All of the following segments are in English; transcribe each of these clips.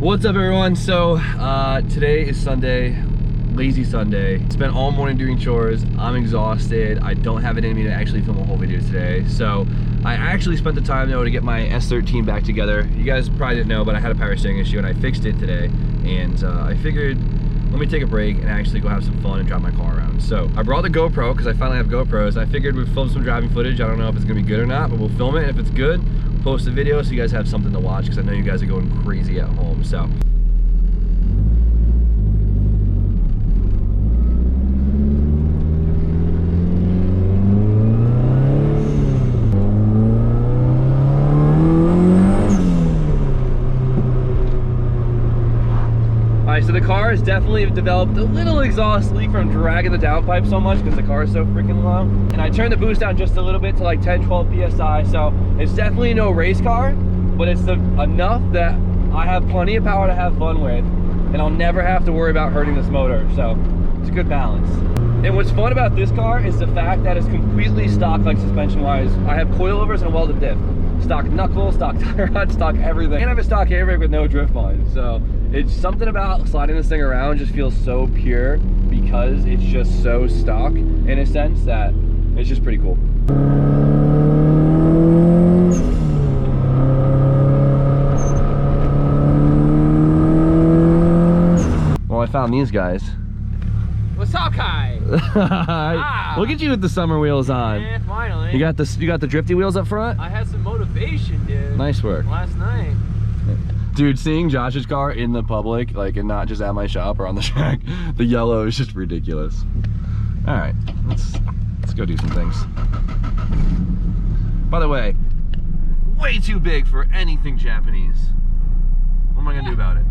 What's up, everyone? So today is Sunday, lazy Sunday. Spent all morning doing chores. I'm exhausted. I don't have it in me to actually film a whole video today. So I actually spent the time though to get my S13 back together. You guys probably didn't know, but I had a power steering issue and I fixed it today. And I figured, let me take a break and actually go have some fun and drive my car around. So I brought the GoPro because I finally have GoPros. I figured we'd film some driving footage. I don't know if it's gonna be good or not, but we'll film it. And if it's good, post a video so you guys have something to watch, because I know you guys are going crazy at home. So so the car has definitely developed a little exhaust leak from dragging the downpipe so much because the car is so freaking low. And I turned the boost down just a little bit to like 10-12 psi, so it's definitely no race car, but it's enough that I have plenty of power to have fun with, and I'll never have to worry about hurting this motor, so it's a good balance. And what's fun about this car is the fact that it's completely stock, like suspension wise. I have coilovers and a welded diff. Stock knuckle, stock tie rod, stock everything. And I have a stock handbrake with no drift line. So it's something about sliding this thing around just feels so pure because it's just so stock in a sense that it's just pretty cool. Well, I found these guys. What's up, Kai? Look at you with the summer wheels on. Yeah, finally. You got the drifty wheels up front? I had some motivation, dude. Nice work. Last night. Dude, seeing Josh's car in the public, like, and not just at my shop or on the track, the yellow is just ridiculous. All right, let's go do some things. By the way, way too big for anything Japanese. What am I gonna do about it?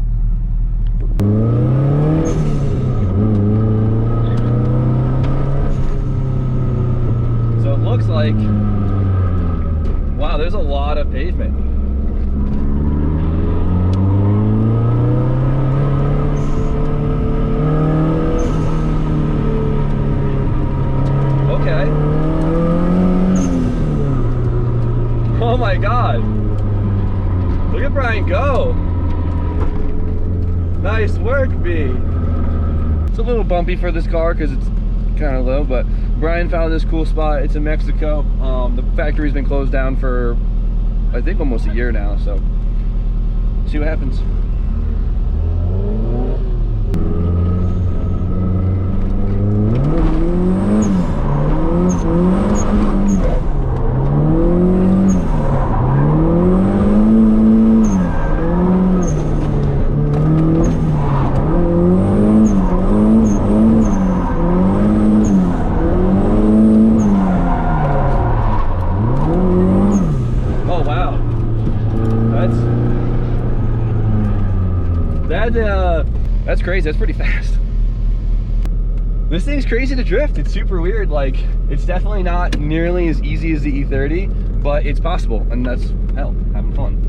So it looks like, wow, there's a lot of pavement. Okay. Oh my God. Look at Brian go. Nice work, B. It's a little bumpy for this car because it's kind of low, but Brian found this cool spot. It's in Mexico. The factory's been closed down for, I think, almost a year now, so see what happens. That's crazy. That's pretty fast. This thing's crazy to drift. It's super weird. Like, it's definitely not nearly as easy as the E30, but it's possible, and that's, hell, having fun.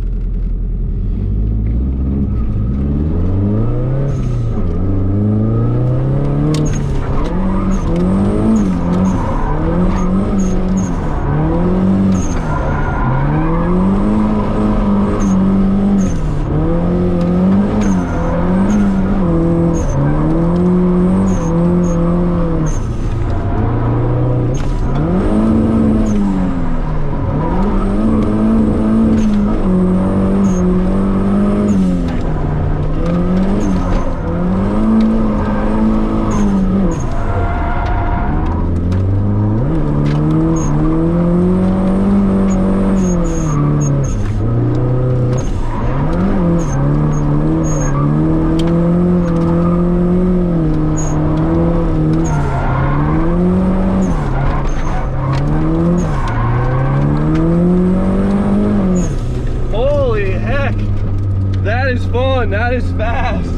That is fast.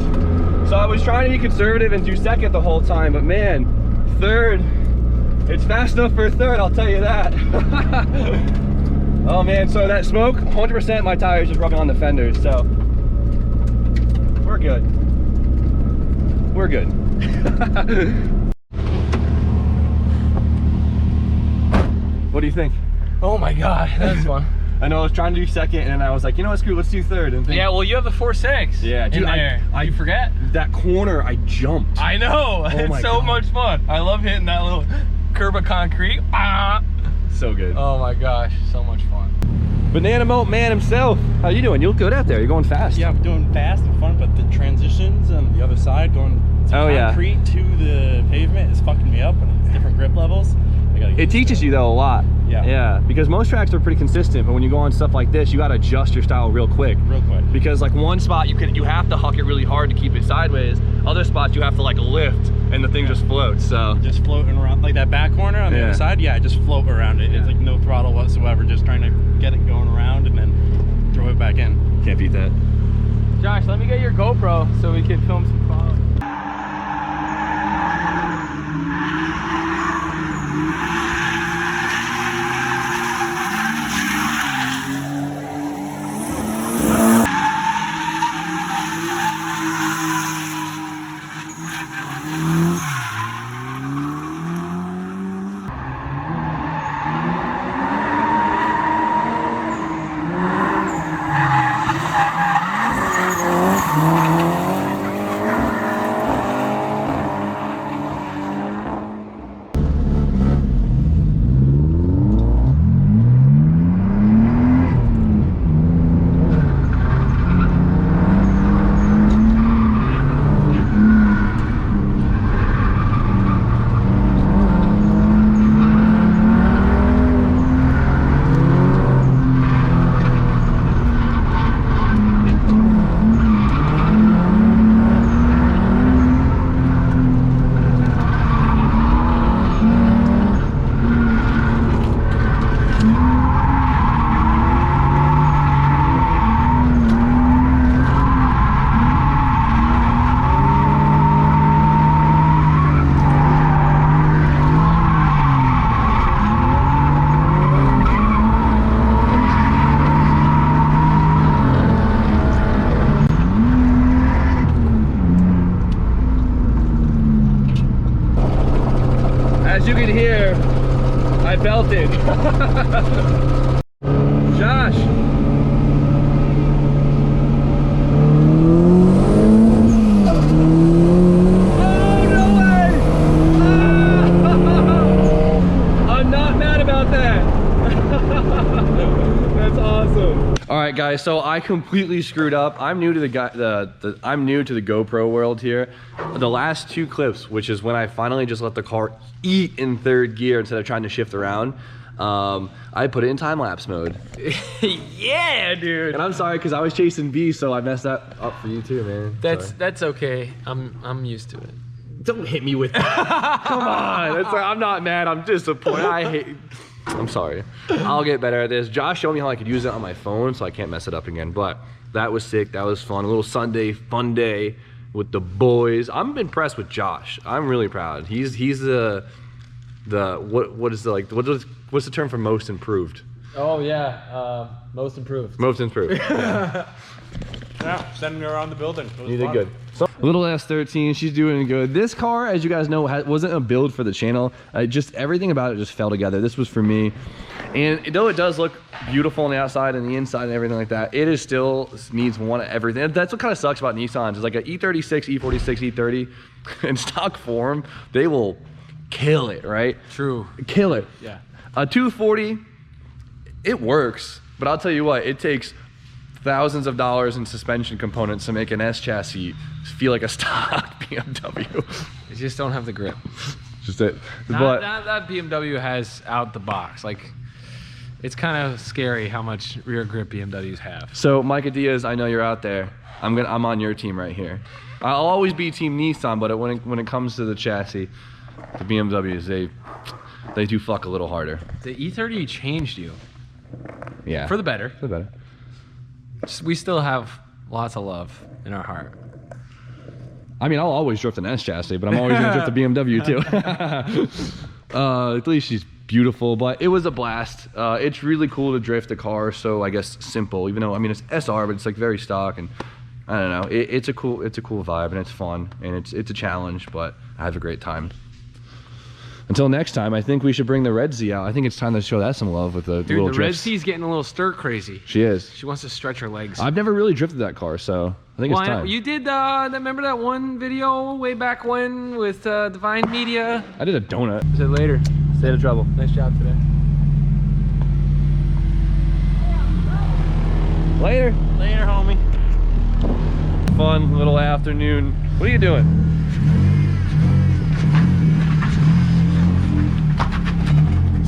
So I was trying to be conservative and do second the whole time, but man, third, it's fast enough for a third, I'll tell you that. Oh man, so that smoke, 100% my tires just rubbing on the fenders, so we're good. We're good. What do you think? Oh my God, that was fun. I know I was trying to do second, and then I was like, you know what, screw it, let's do third. And Yeah, well, you have the 4.6. Yeah, dude, you forget? That corner, I jumped. I know. It's so much fun. I love hitting that little curb of concrete. Ah. So good. Oh my gosh, so much fun. Banana Boat Man himself. How you doing? You look good out there. You're going fast. Yeah, I'm doing fast and fun, but the transitions on the other side going concrete to the pavement is fucking me up, and it's different grip levels. It teaches you though a lot. Yeah. Yeah, because most tracks are pretty consistent, but when you go on stuff like this, you got to adjust your style real quick. Because like one spot you have to huck it really hard to keep it sideways. Other spots you have to like lift and the thing just floats. So just floating around like that back corner on the other side. Yeah, I just float around it. It's like no throttle whatsoever. Just trying to get it going around and then throw it back in. Can't beat that. Josh, let me get your GoPro so we can film some photos. As you can hear, I belted. Josh. Oh, no way! I'm not mad about that. That's awesome. All right, guys, so I completely screwed up. I'm new to I'm new to the GoPro world here. The last two clips, which is when I finally just let the car eat in third gear instead of trying to shift around, I put it in time-lapse mode. Yeah, dude. And I'm sorry because I was chasing B, so I messed that up for you too, man. That's okay. I'm used to it. Don't hit me with that. Come on. I'm not mad. I'm disappointed. I'm sorry. I'll get better at this. Josh showed me how I could use it on my phone, so I can't mess it up again. But that was sick. That was fun. A little Sunday fun day with the boys. I'm impressed with Josh. I'm really proud. He's what's the term for most improved? Oh yeah, most improved. Most improved. Yeah. Yeah, sending her around the building. You did good. So, little S13, she's doing good. This car, as you guys know, wasn't a build for the channel. Just everything about it just fell together. This was for me. And though it does look beautiful on the outside and the inside and everything like that, it is still needs one of everything. That's what kind of sucks about Nissans. It's like an E36, E46, E30 in stock form, they will kill it, right? True. Kill it. Yeah. A 240, it works, but I'll tell you what, it takes thousands of dollars in suspension components to make an S chassis feel like a stock BMW. You just don't have the grip. Just it. Not that BMW has out the box. Like, it's kind of scary how much rear grip BMWs have. So Micah Diaz, I know you're out there. I'm on your team right here. I'll always be Team Nissan, but when it comes to the chassis, the BMWs they do fuck a little harder. The E30 changed you. Yeah. For the better. For the better. We still have lots of love in our heart. I mean, I'll always drift an S chassis, but I'm always gonna drift a BMW too. At least she's beautiful, but it was a blast. It's really cool to drift a car, so I guess simple. Even though, I mean, it's SR, but it's like very stock, and I don't know. It's a cool vibe, and it's fun, and it's a challenge, but I have a great time. until next time, I think we should bring the Red Z out. I think it's time to show that some love with the Dude, little the drifts. Red Z's getting a little stir crazy. She is. She wants to stretch her legs. I've never really drifted that car, so I think it's time. You did, remember that one video way back when with Divine Media? I did a donut. Say later. Stay out of trouble. Nice job today. Later. Later, homie. Fun little afternoon. What are you doing?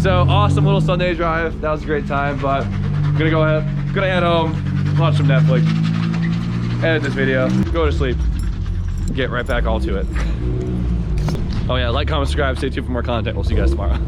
So awesome little Sunday drive. That was a great time, but I'm gonna head home, watch some Netflix, edit this video, go to sleep, get right back all to it. Oh yeah, like, comment, subscribe, stay tuned for more content. We'll see you guys tomorrow.